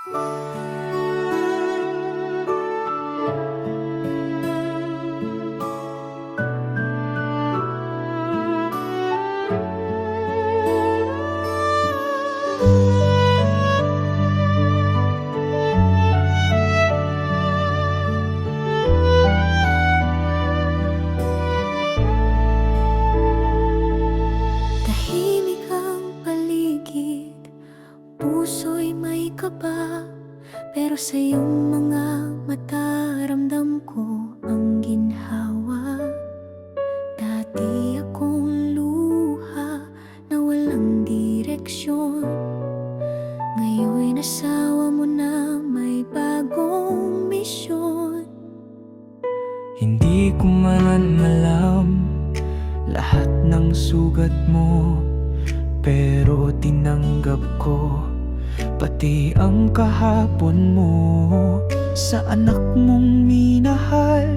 Tahimik ang paligid, puso'y may kaba, pero sa iyong mga mata ramdam ko ang ginhawa. Dati akong luha na walang direksyon, ngayon'y nasawa mo na may bagong misyon. Hindi ko man alam lahat ng sugat mo, pero tinanggap ko pati ang kahapon mo. Sa anak mong minahal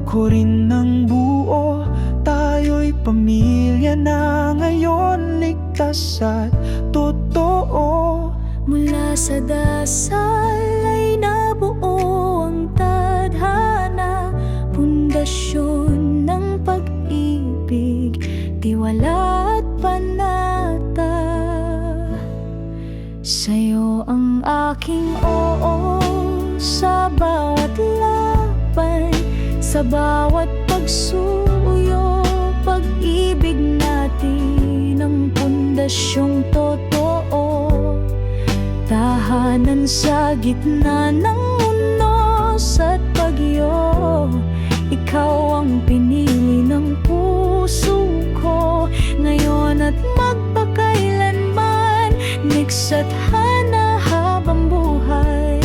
ko rin ng buo, tayo'y pamilya na ngayon, ligtas at totoo. Mula sa dasal ay nabuo ang tadhana, pundasyon ng pag-ibig, tiwala at panata. Sa'yo ang aking oo, sa bawat laban, sa bawat pagsuyo, pag-ibig natin ang pundasyong totoo. Tahanan sa gitna ng unos at bagyo, ikaw ang pinili ng puso ko, ngayon at magpakailanman, niksatana habang buhay,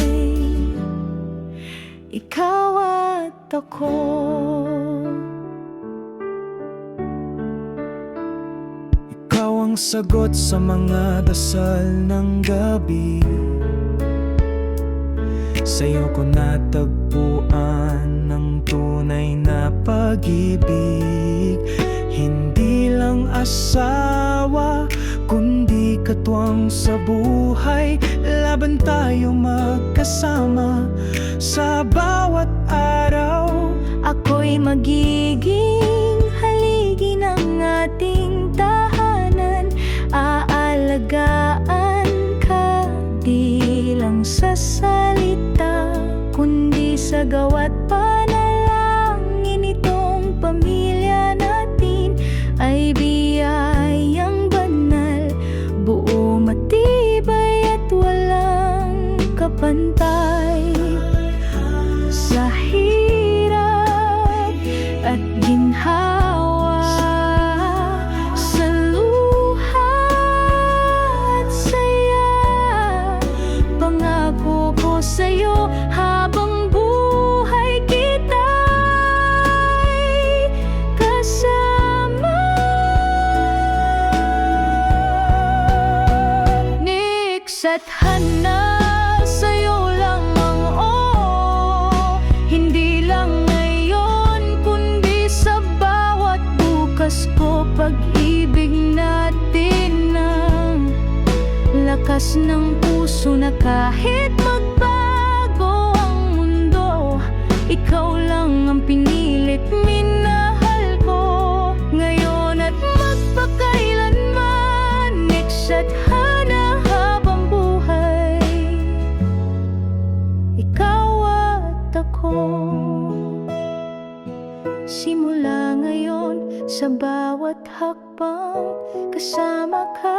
ikaw at ako. Ikaw ang sagot sa mga dasal ng gabi, sa'yo ko natagpuan ng tunay na pag-ibig. Hindi lang asawa, kundi katuwang sa buhay, laban tayo magkasama sa bawat araw. Ako'y magiging haligi ng ating tahanan, aalagaan ka di lang sa salita, kundi sa gawa't panalangin. Itong pamilya natin ay biyayang banal, buo, matibay at walang kapantay. Sa hirap at ginhawa, sa luha at saya, pangako ko sa'yo habang buhay kita'y kasama. Niksat hana, sa'yo lang ang oo, hindi lang ngayon kundi sa bawat bukas ko. Pag-ibig natin ang lakas ng puso na kahit magbago ang mundo, ikaw lang ang pinilit minahal ko, ngayon at magpakailanman, niksat hana habang buhay, ikaw at ako. Simula ngayon sa bawat hakbang, kasama ka.